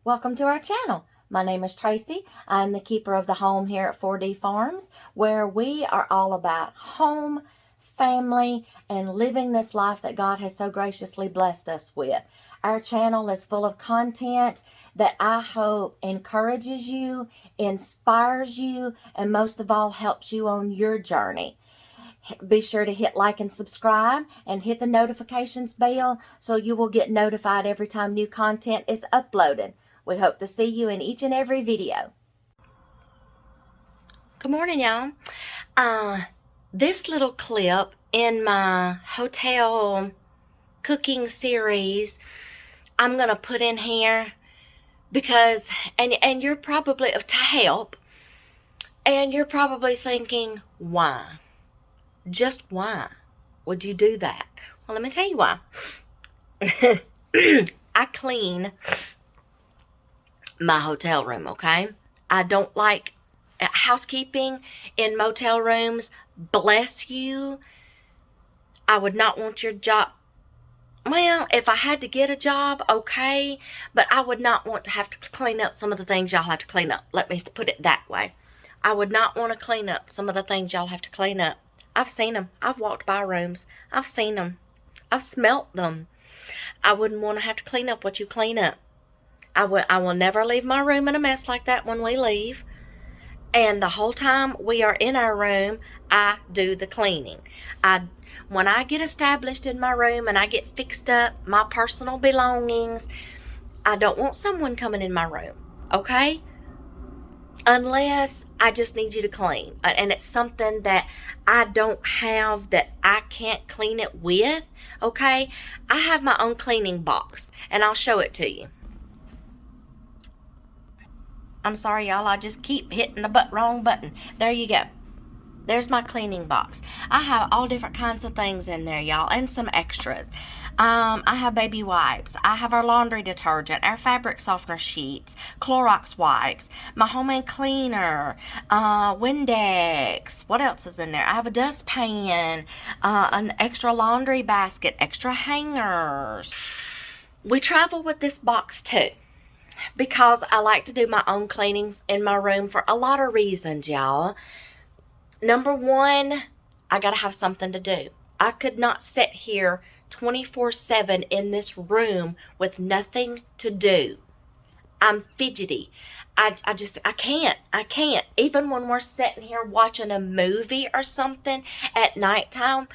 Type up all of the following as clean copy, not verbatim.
Welcome to our channel. My name is Tracy. I'm the keeper of the home here at 4D Farms, where we are all about home, family, and living this life that God has so graciously blessed us with. Our channel is full of content that I hope encourages you, inspires you, and most of all helps you on your journey. Be sure to hit like and subscribe and hit the notifications bell so you will get notified every time new content is uploaded. We hope to see you in each and every video. Good morning, y'all. This little clip in my hotel cooking series, I'm going to put in here because, and you're probably, to help, and you're probably thinking, why? Just why would you do that? Well, let me tell you why. I clean my hotel room, okay? I don't like housekeeping in motel rooms. Bless you. I would not want your job. Well, if I had to get a job, okay, but I would not want to have to clean up some of the things y'all have to clean up. Let me put it that way. I would not want to clean up some of the things y'all have to clean up. I've seen them. I've walked by rooms. I've seen them. I've smelt them. I wouldn't want to have to clean up what you clean up. I will never leave my room in a mess like that when we leave. And the whole time we are in our room, I do the cleaning. When I get established in my room and I get fixed up, my personal belongings, I don't want someone coming in my room, okay? Unless I just need you to clean. And it's something that I don't have that I can't clean it with, okay? I have my own cleaning box, and I'll show it to you. I'm sorry, y'all. I just keep hitting the wrong button. There you go. There's my cleaning box. I have all different kinds of things in there, y'all, and some extras. I have baby wipes. I have our laundry detergent, our fabric softener sheets, Clorox wipes, my homemade cleaner, Windex. What else is in there? I have a dustpan, an extra laundry basket, extra hangers. We travel with this box too, because I like to do my own cleaning in my room for a lot of reasons, y'all. Number one, I gotta have something to do. I could not sit here 24/7 in this room with nothing to do. I'm fidgety. I can't. Even when we're sitting here watching a movie or something at nighttime,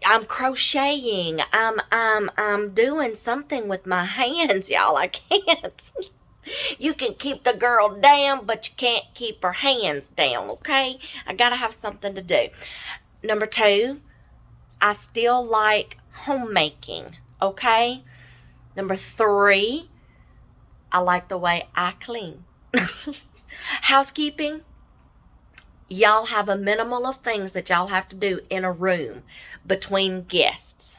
I'm crocheting. I'm doing something with my hands, y'all. I can't. You can keep the girl down, but you can't keep her hands down, okay? I gotta have something to do. Number two, I still like homemaking, okay? Number three, I like the way I clean. Housekeeping, y'all have a minimal of things that y'all have to do in a room between guests.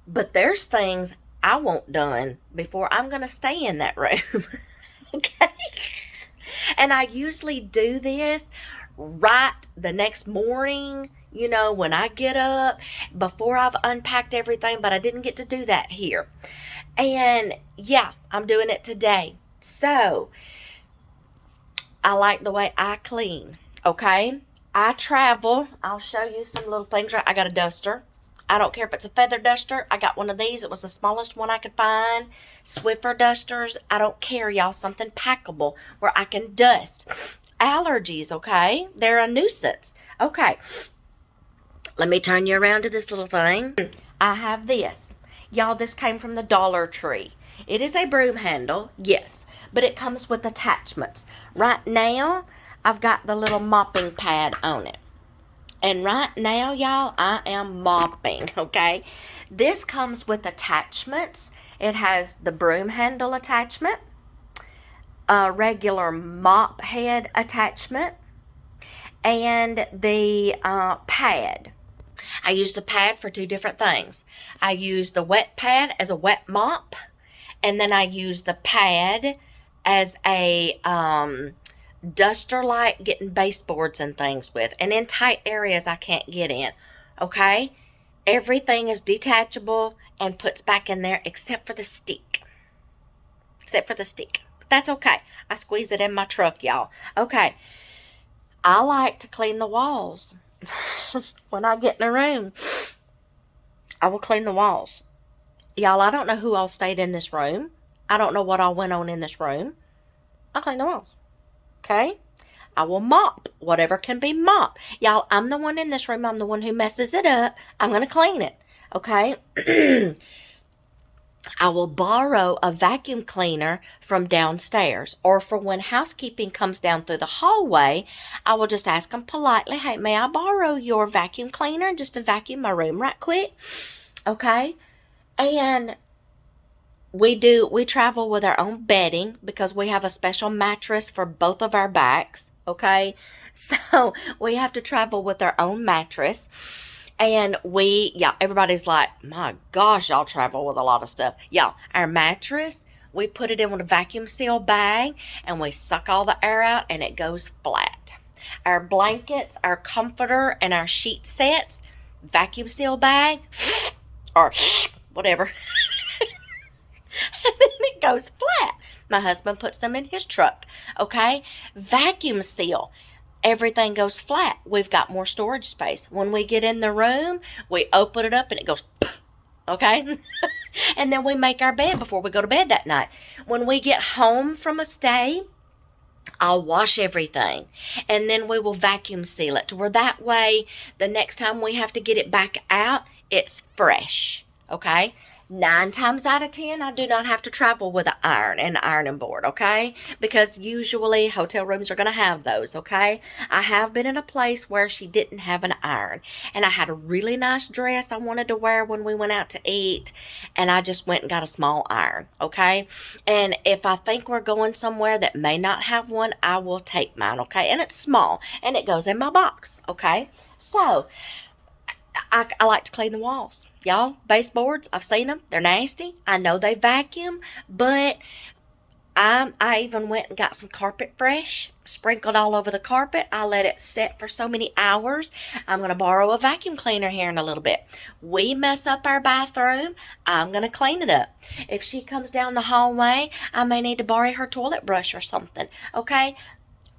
But there's things I want done before I'm going to stay in that room. Okay? And I usually do this right the next morning, you know, when I get up, before I've unpacked everything, but I didn't get to do that here. And yeah, I'm doing it today. So, I like the way I clean, okay? I travel. I'll show you some little things. I got a duster. I don't care if it's a feather duster. I got one of these. It was the smallest one I could find. Swiffer dusters. I don't care, y'all. Something packable where I can dust. Allergies, okay? They're a nuisance. Okay. Let me turn you around to this little thing. I have this. Y'all, this came from the Dollar Tree. It is a broom handle, yes, but it comes with attachments. Right now, I've got the little mopping pad on it. And right now, y'all, I am mopping, okay? This comes with attachments. It has the broom handle attachment, a regular mop head attachment, and the pad. I use the pad for two different things. I use the wet pad as a wet mop, and then I use the pad as a duster, like getting baseboards and things with, and in tight areas I can't get in, okay? Everything is detachable and puts back in there except for the stick. except for the stick. But that's okay. I squeeze it in my truck, y'all. Okay. I like to clean the walls. When I get in the room, I will clean the walls. Y'all, I don't know who all stayed in this room. I don't know what all went on in this room. I clean the walls. Okay? I will mop whatever can be mopped. Y'all, I'm the one in this room. I'm the one who messes it up. I'm going to clean it. Okay? I will borrow a vacuum cleaner from downstairs, or for when housekeeping comes down through the hallway, I will just ask them politely, hey, may I borrow your vacuum cleaner just to vacuum my room right quick? Okay? And we travel with our own bedding because we have a special mattress for both of our backs. Okay? So we have to travel with our own mattress. And everybody's like, my gosh, y'all travel with a lot of stuff. Y'all, our mattress, we put it in with a vacuum seal bag and we suck all the air out and it goes flat. Our blankets, our comforter, and our sheet sets, vacuum seal bag, or whatever. And then it goes flat. My husband puts them in his truck. Okay? Vacuum seal. Everything goes flat. We've got more storage space. When we get in the room, we open it up and it goes, okay? And then we make our bed before we go to bed that night. When we get home from a stay, I'll wash everything. And then we will vacuum seal it to where that way, the next time we have to get it back out, it's fresh. Okay? 9 times out of 10, I do not have to travel with an ironing board, okay? Because usually hotel rooms are going to have those, okay? I have been in a place where she didn't have an iron. And I had a really nice dress I wanted to wear when we went out to eat. And I just went and got a small iron, okay? And if I think we're going somewhere that may not have one, I will take mine, okay? And it's small. And it goes in my box, okay? So I like to clean the walls. Y'all, baseboards, I've seen them. They're nasty. I know they vacuum, but I even went and got some carpet fresh, sprinkled all over the carpet. I let it set for so many hours. I'm going to borrow a vacuum cleaner here in a little bit. We mess up our bathroom, I'm going to clean it up. If she comes down the hallway, I may need to borrow her toilet brush or something, okay?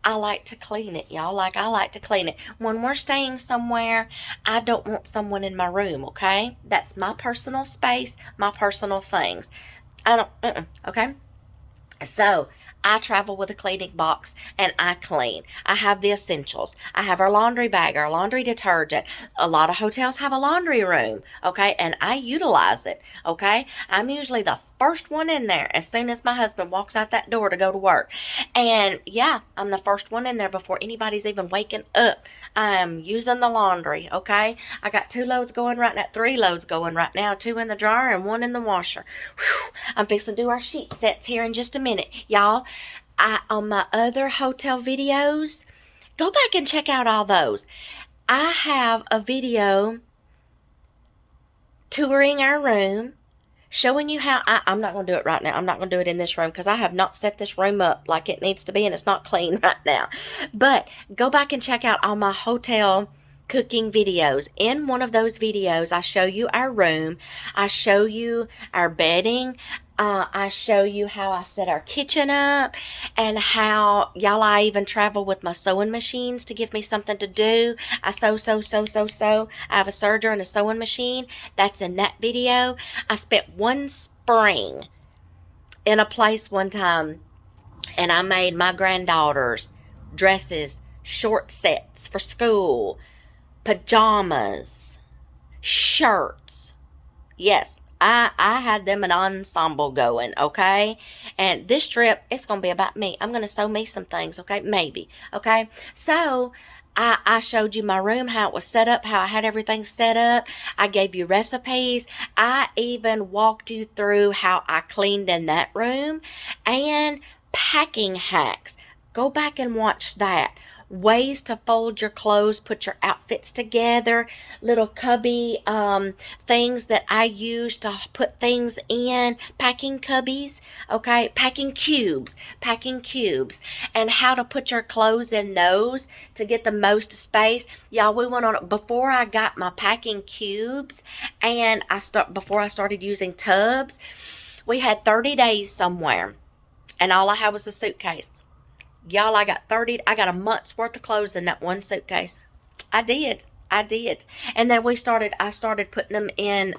I like to clean it, y'all. I like to clean it. When we're staying somewhere, I don't want someone in my room, okay? That's my personal space, my personal things. I don't, okay? So, I travel with a cleaning box and I clean. I have the essentials. I have our laundry bag, our laundry detergent. A lot of hotels have a laundry room, okay? And I utilize it, okay? I'm usually the first one in there as soon as my husband walks out that door to go to work. And yeah, I'm the first one in there before anybody's even waking up. I'm using the laundry, okay? I got 2 loads going right now, 3 loads going right now, 2 in the dryer and 1 in the washer. Whew. I'm fixing to do our sheet sets here in just a minute. Y'all, on my other hotel videos, go back and check out all those. I have a video touring our room, showing you how I'm not going to do it right now. I'm not going to do it in this room because I have not set this room up like it needs to be and it's not clean right now. But go back and check out all my hotel cooking videos. In one of those videos, I show you our room. I show you our bedding. I show you how I set our kitchen up and how, y'all, I even travel with my sewing machines to give me something to do. I sew. I have a serger and a sewing machine. That's in that video. I spent one spring in a place one time and I made my granddaughters dresses, short sets for school, pajamas, shirts. Yes. I had them an ensemble going, okay? And this trip, it's going to be about me. I'm going to sew me some things, okay? Maybe, okay? So, I showed you my room, how it was set up, how I had everything set up. I gave you recipes. I even walked you through how I cleaned in that room. And packing hacks. Go back and watch that. Ways to fold your clothes, put your outfits together, little cubby things that I use to put things in, packing cubbies, okay, packing cubes, and how to put your clothes in those to get the most space. Y'all, we went on, before I got my packing cubes and before I started using tubs, we had 30 days somewhere. and all I had was a suitcase. Y'all, I got a month's worth of clothes in that one suitcase. I did. And then I started putting them in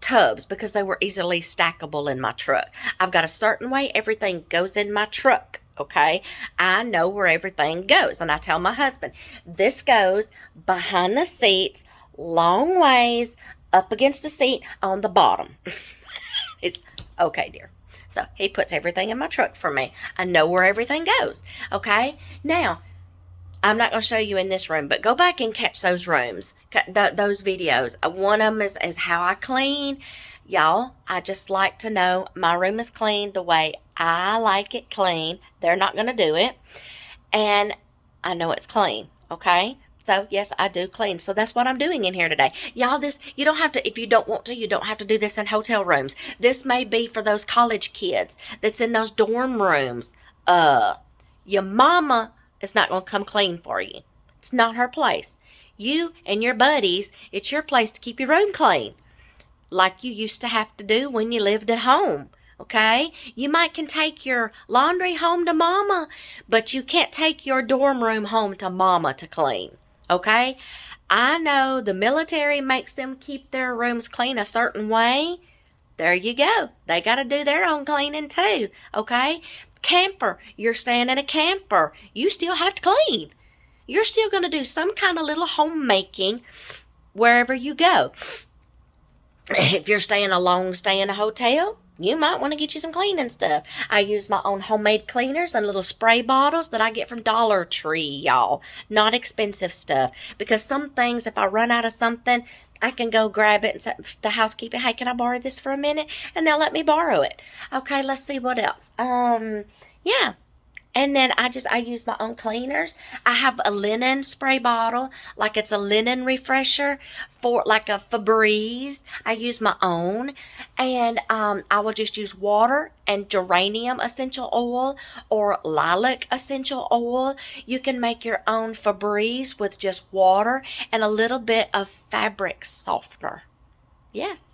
tubs because they were easily stackable in my truck. I've got a certain way everything goes in my truck, okay? I know where everything goes, and I tell my husband, this goes behind the seats, long ways, up against the seat on the bottom. He's, okay, dear. So he puts everything in my truck for me. I know where everything goes, okay? Now, I'm not going to show you in this room, but go back and catch those rooms, those videos. One of them is how I clean. Y'all, I just like to know my room is clean the way I like it clean. They're not going to do it. And I know it's clean, okay? So, yes, I do clean. So, that's what I'm doing in here today. Y'all, you don't have to, if you don't want to, you don't have to do this in hotel rooms. This may be for those college kids that's in those dorm rooms. Your mama is not going to come clean for you. It's not her place. You and your buddies, it's your place to keep your room clean, like you used to have to do when you lived at home, okay? You can take your laundry home to mama, but you can't take your dorm room home to mama to clean, okay? I know the military makes them keep their rooms clean a certain way. There you go. They got to do their own cleaning too, okay? Camper, you're staying in a camper. You still have to clean. You're still going to do some kind of little homemaking wherever you go. If you're staying a long stay in a hotel, you might want to get you some cleaning stuff. I use my own homemade cleaners and little spray bottles that I get from Dollar Tree, y'all. Not expensive stuff. Because some things, if I run out of something, I can go grab it and say to the housekeeper, hey, can I borrow this for a minute? And they'll let me borrow it. Okay, let's see what else. Yeah. And then I use my own cleaners. I have a linen spray bottle, like it's a linen refresher for like a Febreze. I use my own. And I will just use water and geranium essential oil or lilac essential oil. You can make your own Febreze with just water and a little bit of fabric softener. Yes.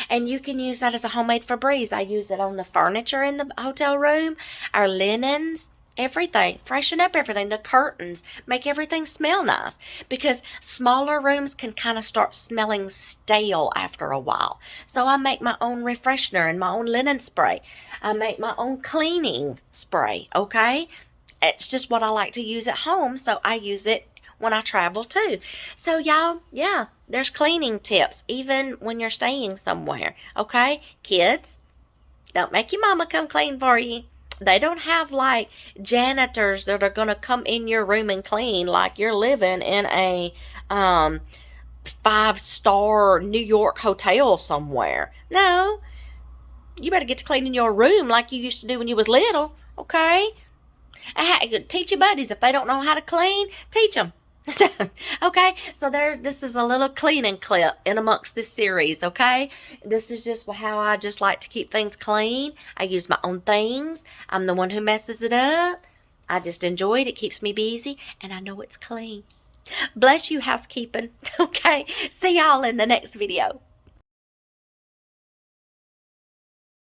And you can use that as a homemade Febreze. I use it on the furniture in the hotel room, our linens, everything. Freshen up everything. The curtains. Make everything smell nice. Because smaller rooms can kind of start smelling stale after a while. So I make my own refreshener and my own linen spray. I make my own cleaning spray, okay? It's just what I like to use at home, so I use it when I travel too. So y'all, yeah, there's cleaning tips even when you're staying somewhere, okay? Kids, don't make your mama come clean for you. They don't have like janitors that are going to come in your room and clean like you're living in a 5-star New York hotel somewhere. No, you better get to cleaning your room like you used to do when you was little, okay? Teach your buddies. If they don't know how to clean, teach them. Okay, so this is a little cleaning clip in amongst this series, okay? This is just how I just like to keep things clean. I use my own things. I'm the one who messes it up. I just enjoy it. It keeps me busy, and I know it's clean. Bless you, housekeeping. Okay, see y'all in the next video.